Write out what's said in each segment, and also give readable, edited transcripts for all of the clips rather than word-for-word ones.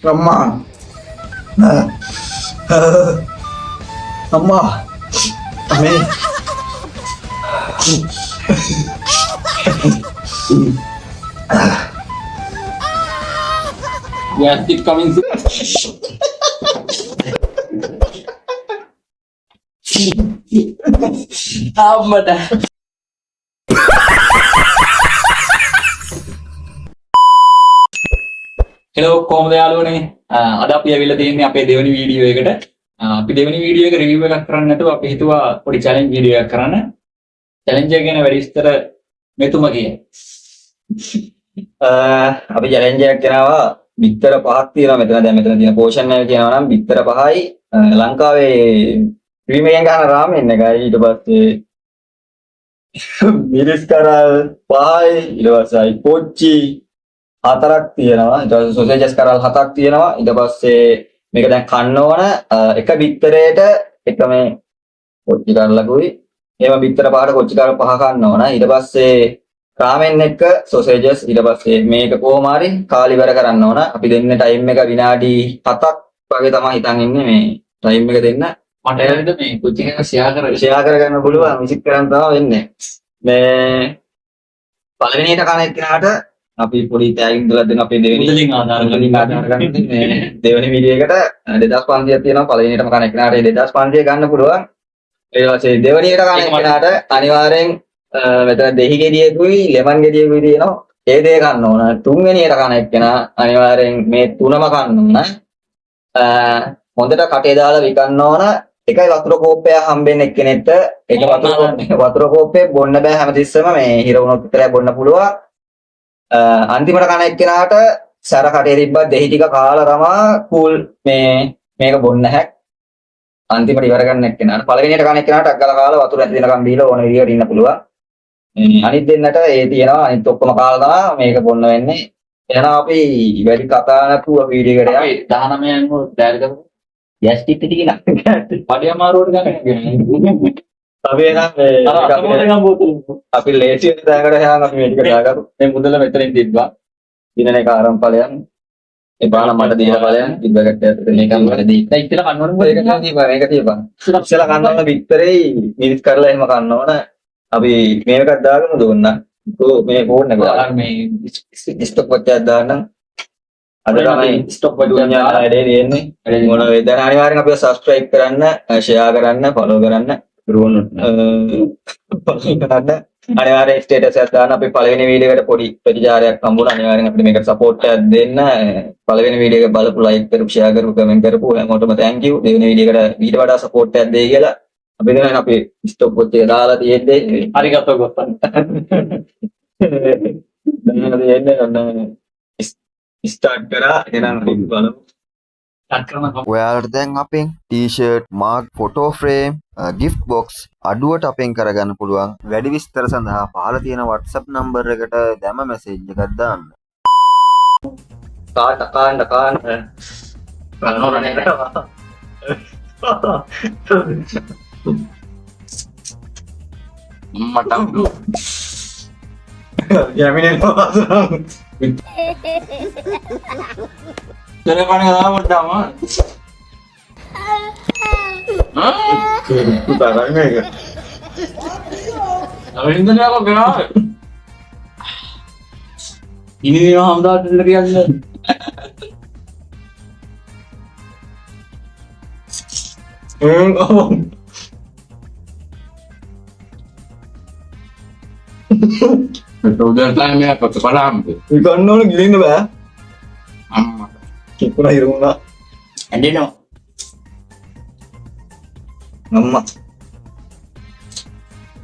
అమ్మా అమ్మా అమ్మే Gastric coming soon. Ammata. Hello කොහොමද යාළුවනේ? අද අපි ඇවිල්ලා තියෙන්නේ අපේ දෙවෙනි වීඩියෝ එකට. අපි දෙවෙනි වීඩියෝ එක රිවිව් එකක් කරන්න නැතුව අපි හිතුවා පොඩි චැලෙන්ජ් වීඩියෝ එකක් කරන්න. චැලෙන්ජ් එක ගැන වැඩි විස්තර මෙතුම කියයි. අපි චැලෙන්ජ් එකක් කරනවා බිත්තර පහක් තියෙනවා මෙතන දැන් මෙතන තියෙන පෝෂන් එක කියනවා නම් බිත්තර පහයි ලංකාවේ ප්‍රීමියම් ගන්න රාමෙන් එකයි ඊට පස්සේ මිරිස් කරල් පහයි ඊට පස්සේ පොච්චි හතරක් තියෙනවා ඊට පස්සේ සොසේජස් කරල් හතක් තියෙනවා ඊට පස්සේ මේක දැන් කන්න ඕන එක බිත්තරේට එක මේ කොච්චි කරලකුයි එහෙම බිත්තර පහට කොච්චි කරල් පහ කන්න ඕන ඊට පස්සේ රාමෙන් එක සොසේජස් ඊට පස්සේ මේක කොහොම හරි කාලි ඉවර කරන්න ඕන අපි දෙන්න ටයිම් එක විනාඩි 7ක් වගේ තමයි හිතන් ඉන්නේ මේ ටයිම් එක දෙන්න මට එළින්ද මේ කොච්චි එක ෂෙයා කරගන්න පුළුවන් විසිට් කරන් තමයි වෙන්නේ මේ පළවෙනියට කන එක්කනට අපි පොඩි ටැගින් දලා දෙන අපේ දෙවෙනි මුදලින් ආධාර ගන්න මේ දෙවෙනි වීඩියෝ එකට 2500ක් තියෙනවා පළවෙනියටම කන එක්කනට 2500 ගන්න පුළුවන් ඊට පස්සේ දෙවෙනියට කන එක්කනට අනිවාර්යෙන් මෙතන දෙහි ගෙඩියකුයි ලෙමන් ගෙඩියකුයි තියෙනවා ඒ දෙක ගන්න ඕන තුන්වෙනියට කන එක්කන අනිවාර්යෙන් මේ තුනම ගන්න ඕන හොඳට කටේ දාලා විකන්න ඕන එකයි වතුර කෝප්පයක් හම්බෙන්න එක්කෙනෙක්ට ඒක වතුර කෝප්පේ බොන්න බෑ හැමතිස්සෙම මේ හිර වුණොත් විතරයි බොන්න පුළුවන් අන්තිමට කන එක්කෙනාට සැර කටේ තිබ්බත් දෙහි ටික කාලා තමා කූල් මේක බොන්න හැක් අන්තිමට ඉවර ගන්න එක්කෙනාට පළවෙනියට කන එක්කෙනාට අක්කලා කාලා වතුර ඇති වෙනකම් බීලා ඕන විදියට ඉන්න පුළුවන් අනිත් දෙන්නට ඒ තියෙනවා අනිත් ඔක්කොම කාලා තමයි මේක බොන්න වෙන්නේ එහෙනම් අපි වැඩි කතා නැතුව වීඩියෝ එකට අපි 19 න් ඩයල් කරමු යස්ටික් ටික පඩි අමාරුවට ගන්න අපි එනම් අපි ලේසි වෙන තැනකට යහන් අපි මේ ටික දාගමු මේ මුදල මෙතනින් තිබ්බා දිනන එක ආරම්භඵලයන් ඒ බාන මට දීලා ඵලයන් ඉබ්බකට ඇතුලේ මේකම මට දී. දැන් ඉතල කන්න ඕනේ මේක තියපන් මේක තියපන්. ඉස්සලා කන්න ඕන විතරේ මිනිස් කරලා එහෙම කන්න ඕන. අපි මේකක් දාගමු දුන්න. මේ ෆෝන් එක මේ ස්ටොක් වච්චයක් දාන්න. අද තමයි ස්ටොක් වචන වැඩේ තියෙන්නේ. මොන වේදන අනිවාර්යෙන් අපිව සබ්ස්ක්‍රයිබ් කරන්න, ෂෙයා කරන්න, ෆලෝ කරන්න. රුවන් කරන්න. අනිවාර්යෙන් ස්ටේටස් එකක් දාන්න. අපි පළවෙනි වීඩියෝ එකට පොඩි ප්‍රතිචාරයක් හම්බුණා. අනිවාර්යෙන් අපිට මේකට සපෝට් එකක් දෙන්න. පළවෙනි වීඩියෝ එක බලපු ලයික් කරපු ෂෙයා කරපු කමෙන්ට් කරපු හැමෝටම thank you. දෙවෙනි වීඩියෝ එකට ඊට වඩා සපෝට් එකක් දෙයි කියලා අපි දැන් අපි ස්ටොප් වොච් එක දාලා තියෙද්දි අරිගතෝ ගොප්පන් දැන් තියෙන්නේ ඔන්න ස්ටාර්ට් කරා එහෙනම් අපි බලමු. ඔයාලට දැන් අපෙන් T-shirt, mark, photo frame, gift box අඩුවට අපෙන් කරගන්න පුළුවන්. වැඩි විස්තර සඳහා පහළ තියෙන WhatsApp නම්බර් එකට දැම මැසේජ් එකක් දාන්න. කාන්න කන්නෝනේ මට යමිනේ දෙලකණ දාමඩම පුතා මේක අවින්දනයක ගනා ඉනිදින හම්දාට කියන්නේ උදේ ටයිම් එකක් පටලම් ගන්න ඕන ගිලින්න බෑ අම්මා කිපුණා හිරුණා ඇඬෙනවා අම්මා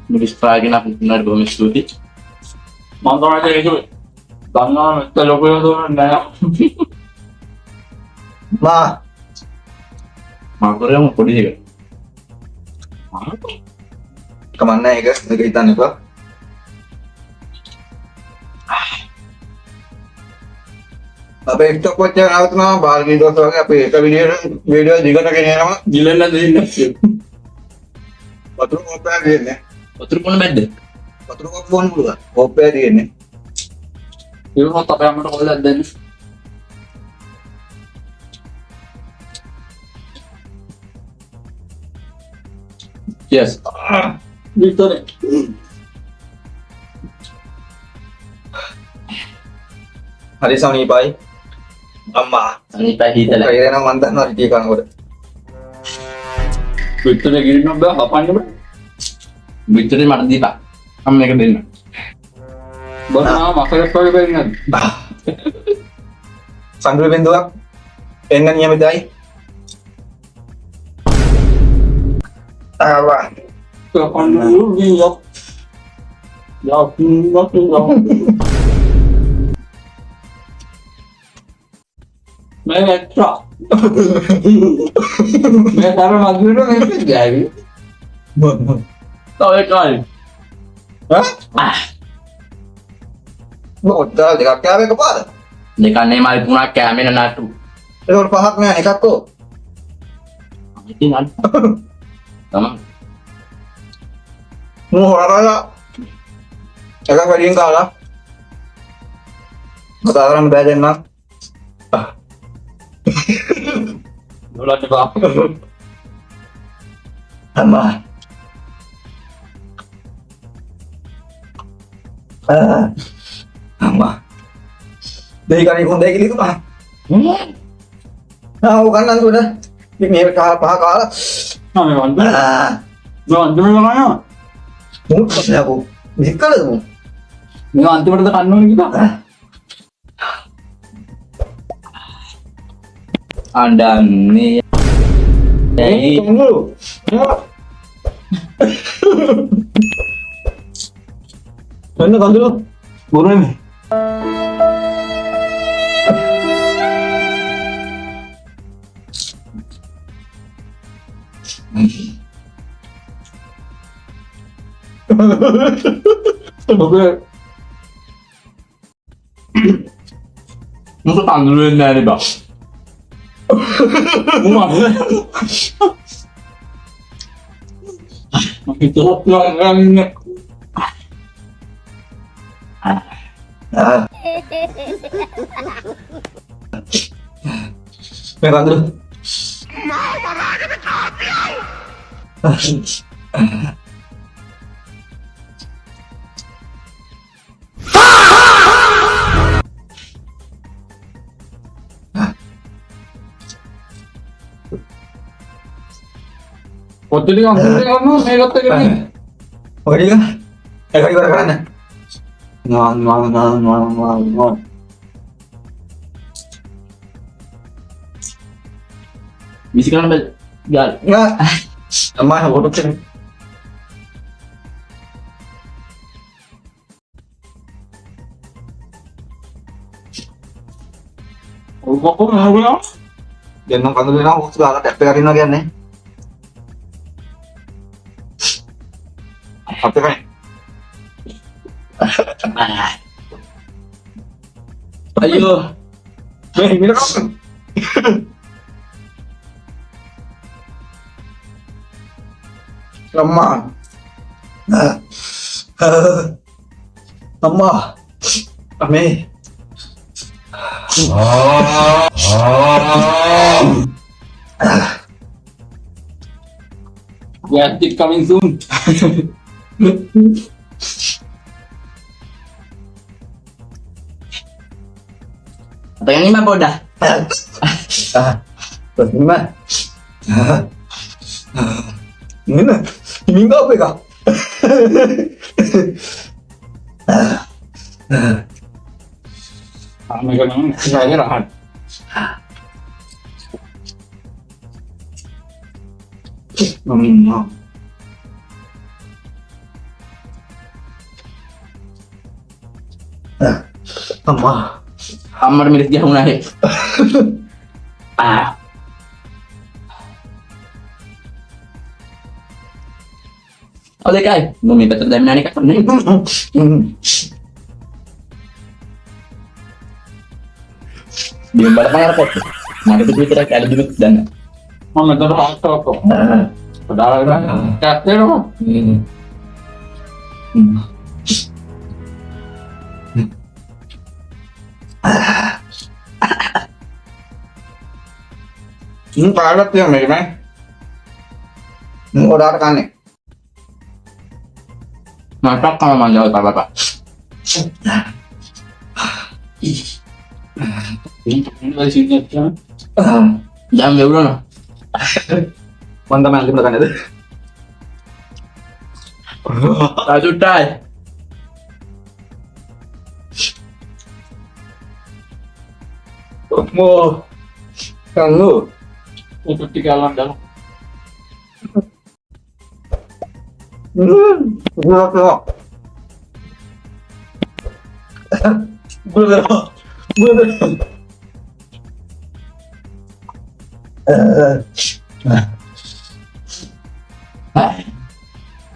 මිනිස් පාගෙන අපි නඩ බොහොම ස්තුතියි මම තමයි ඒක ගන්නවා නැත්නම් ලොකු වෙනවද නෑ මා මම කරේම පොඩි එක කමන්නේ ඒක හිතන්න එපා අපේ ටික් ටොක් එකේ නවතුනවා බාල් වීඩියෝස් වගේ අපි එක වීඩියෝ දිගට ගෙනියනවා දිලන්න දෙන්න වතුර කෝප්පයක් දෙන්නේ වතුර පොන බැද්ද වතුර කෝප්ප බොන්න පුළුවන් කෝප්පයක් දෙන්නේ ඉවරොත් අපේ අම්මට කොහෙද දෙන්නේ Yes. Victory. හරි සමීපයි. අම්මා. අනිපයි හිතලා. කයිරේ නම් මන් දන්නවා රිටි කනකොට. Victory ගිරින්න බෑ හපන්න බෑ. විතරේ මට දීපා. අම්ම එක දෙන්න. බොනවා මකරක් වගේ වෙන්නේ. සංග්‍රහ බින්දුවක් එන්න නියමිතයි. ආවා. කපන්න ගියෝ. යා मैं एक्स्ट्रा मैं सारा मजदूर में से जाएगी तो एक और ඔච්චර දෙකක් කෑවේ එකපාරට. දෙකන්නේ මල් තුනක් කැමෙන නටු. ඒකට පහක් නෑ එකක් කො. ඉතින් අන්න. තමයි. මෝ හොරලා එකක් වැඩියෙන් කාලා. කතා කරන්න බෑ දෙන්නා. बोला बा අම්මා. අම්මා. දෙයි කණේ කොන්දේ කිලි තුමා. ඔව් කන්නන් දුන. මේ පහ කාලා. मैं अंदर लगाया මුත් කොහේකෝ. නිකලද මු. मैं अंतिम तो कानून की था අඬන්නේ. ඇයි එන්න කඳුළු බොරුනේ. मुझे तांदूळ नाही बा itu pelanggannya මේ කඳුළු. කොතලින් අම්මේ ගන්නවා මේකත් එක්කනේ ඔයඩික එකයි ඉවර කරන්න. නවා විසි කරන්න බෑ. ගාල්. අම්මා හොටොත් එන්න. ඔක්කොම නෝගලා දෙන්නම් කඳුළු දෙනවා හොස් ගාලා ටැප් එක අරිනවා කියන්නේ. අපේ අයියෝ. මේ මිල කප්පන්. අම්මා. අම්මා. අමේ. Gadget coming soon. Pengen lima bodah. Terus gimana? Gimana? Minggu apa kak? Mereka memang saya rahat. අම්මා අම්මට මිරිස් ගහුණා හේ. ඔය දෙකයි මම මේ පැත්තට දැම්ම නානේ කන්නේ. බිම් බලපන් අර පොත්. මගේ පිටුවිතරක් ඇලි දුක් දැන්න. මම මෙතන හාස්ට් ඔක්කොම. දාලා කැස්ටේනවා. පාලත් තියන්නේ මේ. මොකටද කන්නේ? Masak sama manja bapak. Ini dari sini aja. Jangan ya bro. Mantap nanti belakang itu. Aduh tay. Mau kamu Untuk tinggalan dalam. Gua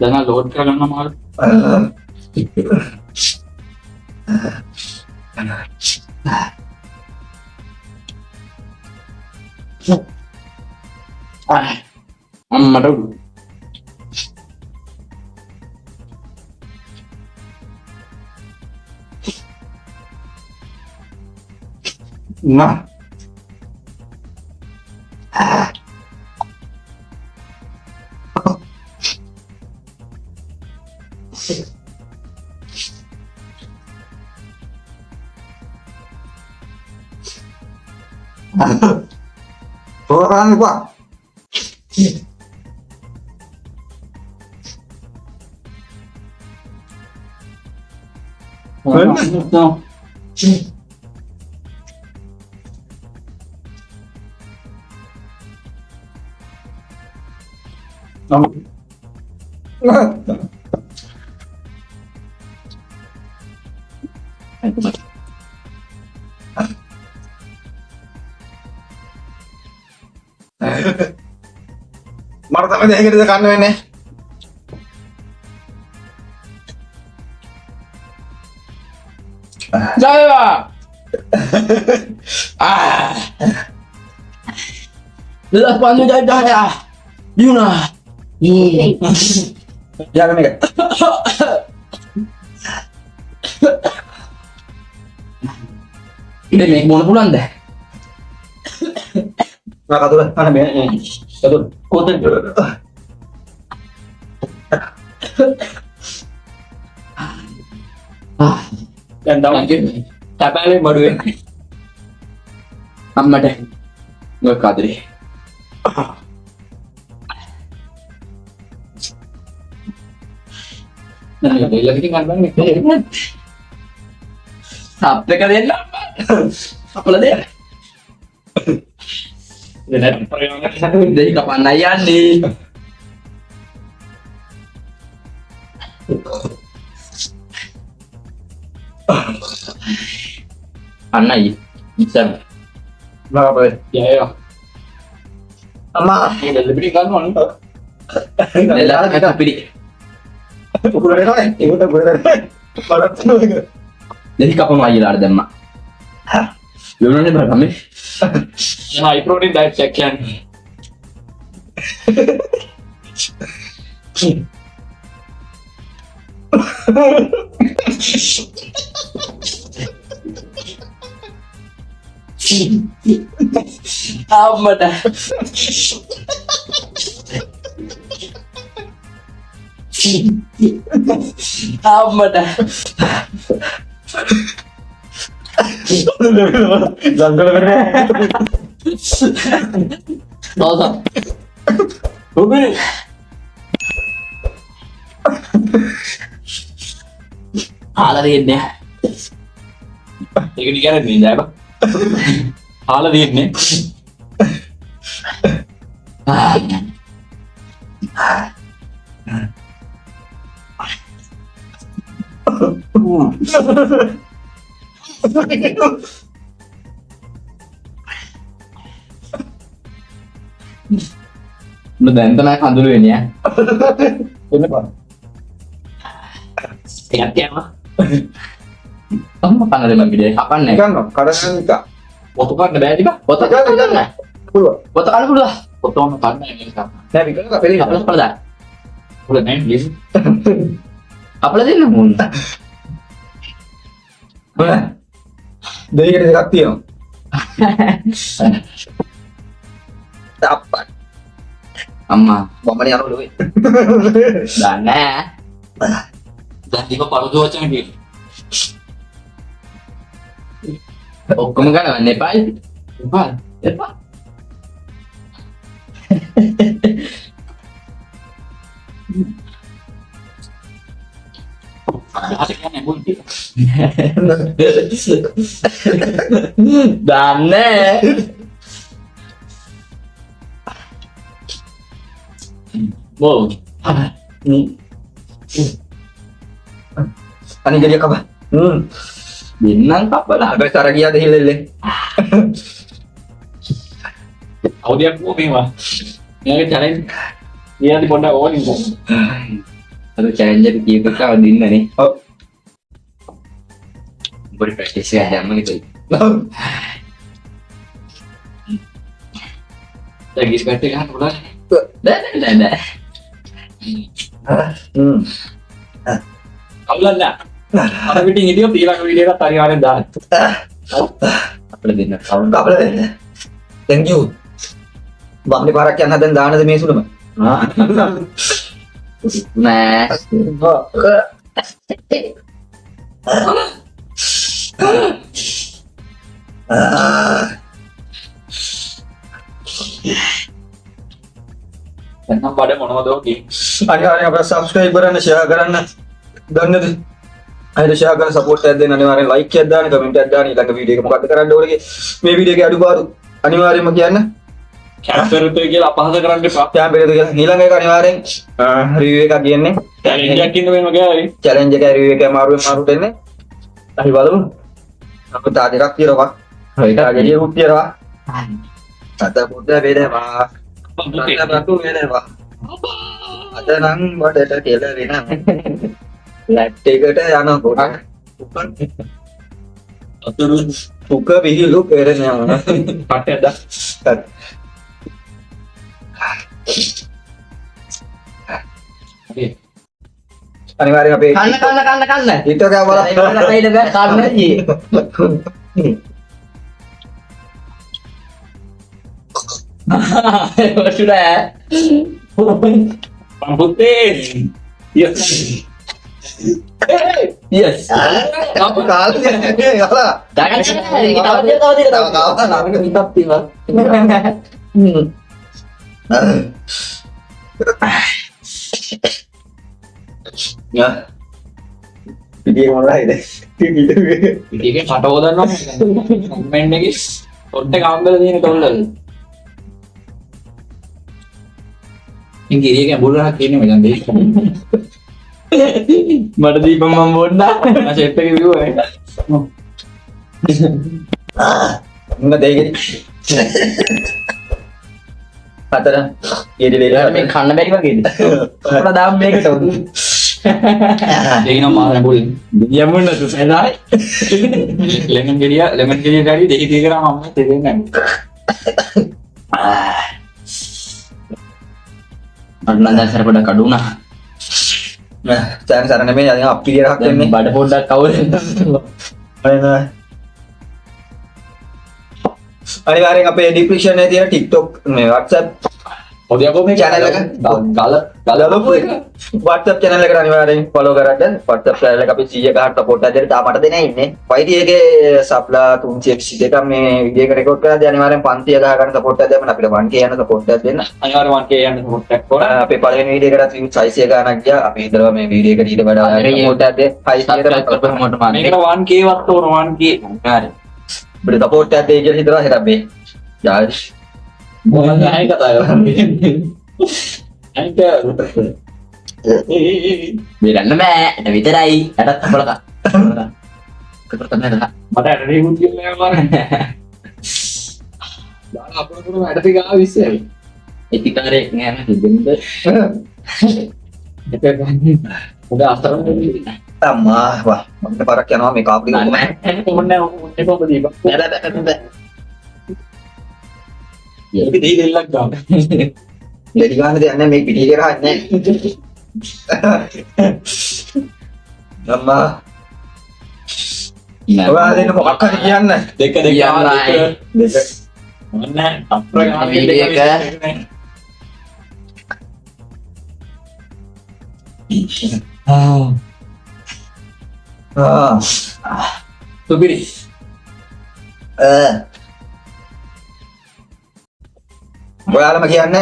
Jangan load kalian nama. Amma dulu. Nah. Orang Pak. No. Martabak dia kita kan ini. Jaya. Lepas pandu jaya. Yuna. Jangan nih. Ini naik bola pulang deh. Nggak katu lah, mana biar? Katu, kota. Dan tahu lagi. Tapi ini baru ini. Amma deh. Nggak kadri. Nah, lagi kan bang nih. Sampai kalian apa? Apa lagi? Dan dari kapan ayan nih? Anai bisa. Nggak apa ya? Ya ya. Ama. Udah lebih kan mon. Nggak Kita pilih. Udah deh, kan? Ibu udah deh. Pada tuh. Jadi kapan lagi lah ada mak? Belum nih berapa nih? Nah, itu nih diet section. Apa dah? Apa dah? Jangan bener. Dosa. Bobby. Haladinne. Ini kan ini apa? Haladinne. Betul, itu naik dulu ini ya. Ini Pak. Ingat mah. Kamu makan dari mana dia? Kapan nih? Kan, kadang kan nikah. Foto kan ada aja, foto kan ada. Foto kan udah. Foto kan ada yang sekarang. Nah, bikin nggak pilih. Apa dah? Udah main game. Apa lagi lu mun? Jadi kita sakti ya. Dapat. Amma, Bapak yang dulu. dana. දැන් දීප පරදු වචන කියන. ඔක්කොම ගන්න එපායි. එපා. එපා. අර කියන්නේ මොකද? දන්නේ. බෝ. අනේ ගිය කප. දෙන්නම් කපලා. අපේ තර ගියාද හිල්ලෙල්ලේ. අවුදියක් වෝ මේවා. මේක චැලෙන්ජ්. ඊයන්දි පොඩ්ඩක් ඕනින් කො. අද චැලෙන්ජ් එක කීප එකක් දින්නනේ. ඔව්. පොඩි ප්‍රැක්ටිස් එකක් දැම්ම නේද? දැන් ගිස් පැට් එක ගන්න පුළුවන්. නෑ. කවුලන්න. අර පිටින් හිටියොත් ඊළඟ වීඩියෝ එකත් අනිවාර්යෙන් දාන්න. අපිට දෙන්න කවුන්ට් කපල දෙන්න. thank you. බම්ලි පාරක් යන්න හදන දානද මේ සුළුම. නෑ. එන්නම් බඩ මොනවද ඔගේ? අනිවාර්යෙන් අපිට subscribe කරන්න, share කරන්න. දන්නද? අයිද share කරන්න support එකක් දෙන්න අනිවාර්යෙන් like එකක් දාන්න, comment එකක් දාන්න. ඊළඟ වීඩියෝ එක මොකක්ද කරන්න ඕනේ මේ වීඩියෝ එකේ අඩුපාඩු අනිවාර්යෙන්ම කියන්න. කැප්චර් එක කියලා අපහාස කරන්න එපා. කැම් පෙරේද කියලා. ඊළඟ එක අනිවාර්යෙන් review එකක් කියන්නේ. චැලෙන්ජ් එකක් ඉන්න වෙනවා ගෑයි. challenge එක review එක මාරුවෙන් එන්නේ. අපි බලමු. අපිට ආදිරක් තියනවා. හොයි ආගෙඩිය කුත් තියනවා. අත පොඩ වේදවා. අත බතු වේදවා. අත නම් වඩට කෙල වෙනවා. ලැට් එකට යනකොට අතුරු උක විහිළු කරනවා. පට්ටද. අනිවාර්යෙන් අපේ කන්න. හිත ගා බලන්න. කයිද බෑ කන්න ජී. වටුඩා. පම්පුත්තේ. yes. yes. අප කාලේ යලා. දාගන්න. තව හිතක් තියෙනවා. යා. පිටියේ මොනවද? ඉතින් කට හොදන්නවා. කමෙන්ට් එකේ පොට්ට කාම්බල දින තොල්ලල්. ඉතින් ගිරියක බුලරක් කියන්නේ මචං දෙයි. මට දීපම් මම බොන්නා. මම ෂෙෆ් එකේ විවුවා. මුන්න දෙයිගෙඩි. අතර ඊට වෙලා මේ කන්න බැරි වගේද? අපලා දාම් මේකට උදු. දෙයිනම් මාරන් බුල්. යමුන්න තුසෙනායි. ලෙමන් ගෙඩිය ගාඩි දෙහි දී කරා මම තෙදෙන්නේ අන්න දැන් සර පොඩක් අඩු වුණා. සෑම සරණ මේ යදින අප්පිරියරක් දෙන්නේ. බඩ පොඩ්ඩක් කවුද? අනිවාර්යෙන් අපේ description එකේ තියෙන TikTok මේ WhatsApp ඔදියකෝ මේ channel එක ගලපු එක WhatsApp channel එකට අනිවාර්යෙන් follow කරගන්න. WhatsApp channel එක අපි 100 ගහක් support එකක් දෙන්න තාම මට දෙන්නේ ඉන්නේ. YT එකේ සප්ලා 300 දෙකක් මේ වීඩියෝ එක රෙකෝඩ් කරලා දැන් අනිවාර්යෙන් 500 ගහ ගන්න support එකක් දෙන්න අපිට 1k යන support එකක් දෙන්න. අනිවාර්යෙන් 1k යන support එකක් ඕන. අපේ පළවෙනි වීඩියෝ එකට views 600 ගානක් ගියා. අපි හිතනවා මේ වීඩියෝ එකට ඊට වඩා support එකක් දෙන්න. 500 කට කොහොමද මාන්නේ? මේකට 1k වත් ඕන 1k. හරි. අපිට support එකක් දෙයි කියලා හිතනවා. එහෙනම් මේ ජාර්ජ් මොකක්ද ඇයි කතා කරන්නේ? අනිත් බේරන්න බෑ. එට විතරයි. යටත් බලක. කතර තමයි නේද? මට ඇටේ මුත් කියලා මාරේ. දාලා අපලෝඩ් කරන ඇටේ ගාව විශ්සයි. ඒතිකාරේ නෑ හින්දෙන්ද. ඒක ගන්නේ. උඩ අතරම දෙන්නේ. අම්මා වා මට පාරක් යනවා මේ කාප්ලි ඕනේ ඕනේ කොහොමද දීපන්. බෑ. ඒක දෙයි දෙල්ලක් ගන්න. දෙඩි ගන්න දෙයක් නැහැ මේ පිටිය කරන්නේ අම්මා ඔයා දෙන්න මොකක් හරි කියන්න දෙක මොන්නේ අප්‍රගාමී දෙක සුපිරි. ඔයාලම කියන්න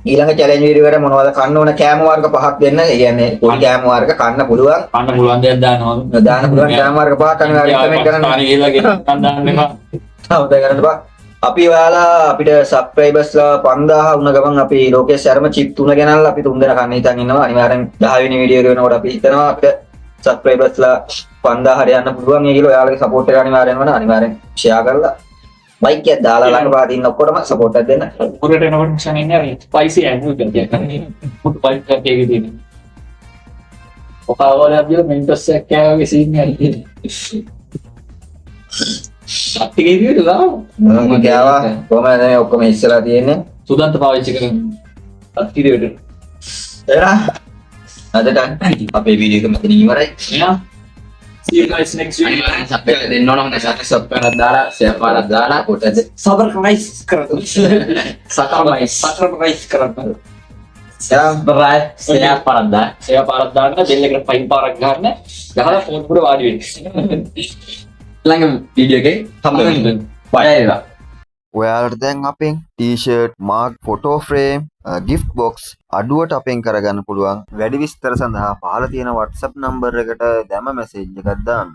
ඊළඟ චැලෙන්ජ් වීඩියෝ එකට මොනවද කන්න ඕන කෑම වර්ග පහක් දෙන්න. ඒ කියන්නේ පොඩි කෑම වර්ග කන්න පුළුවන්. කන්න පුළුවන් දෙයක් දානවා. දාන්න පුළුවන් කෑම වර්ග පහක් අනිවාර්යෙන් කමෙන්ට් කරන්න. පානි ගිහලා ගෙනත් දාන්න එපා. හවුද කරන්න බා. අපි ඔයාලා අපිට සබ්ස්ක්‍රයිබර්ස්ලා 5000 වුණ ගමන් අපි ලෝකේෂ් शर्मा චිප් 3 ගෙනල්ලා අපි 3 දෙනා කන්න හිතන් ඉන්නවා. අනිවාර්යෙන් 10 වෙනි වීඩියෝ එක වෙනකොට අපි හිතනවා අපිට සබ්ස්ක්‍රයිබර්ස්ලා 5000 හරි යන්න පුළුවන්. ඒ කියලා ඔයාලගේ සපෝට් එක අනිවාර්යෙන් වෙනවා. අනිවාර්යෙන් ෂෙයා කරලා ලයික් එකක් දාලා ළඟ පාද ඉන්න ඔක්කොටම සපෝට් එකක් දෙන්න. පුරට එනකොට මිෂන් ඉන්නේ අර ස්පයිසි ඇන්ඩ් එකක් කරන්නේ. පුත් ස්පයිසි එකක් එකේ තියෙන. ඔකාවල අපි මෙන්ටස් එකක් කෑවගේ සීන් එකක් තියෙනවා. අත්තිගේ විදියට දාමු. මම ගියාවා කොහමද මේ ඔක්කොම ඉස්සලා තියෙන්නේ. සුදන්ත පාවිච්චි කරන අත්තිගේ එරා අදට අපේ වීඩියෝ එක මෙතන ඉවරයි. එහෙනම් see you guys next video. Subscribe දෙන්න ඕන හොඳ සබ්ස්ක්‍රයිබ් දාලා ෂෙයා පාරක් දාලා කොටද Subscribe කරන්න. Subscribe කරන්න. සබ්ස්ක්‍රයිබ් ෂෙයා පාරක් දාලා ෂෙයා පාරක් දාන්න බෙල් එකට පයින් පාරක් ගන්න. ගහලා ෆෝන් පුර වාඩි වෙන්න. ළඟ වීඩියෝ එකේ හම්බ වෙන්න. බය වේවා. ඔයාලට දැන් අපෙන් t-shirt mug photo frame gift box අඩුවට අපෙන් කරගන්න පුළුවන්. වැඩි විස්තර සඳහා පහළ තියෙන WhatsApp නම්බර් එකට දැම මැසේජ් එකක් දාන්න.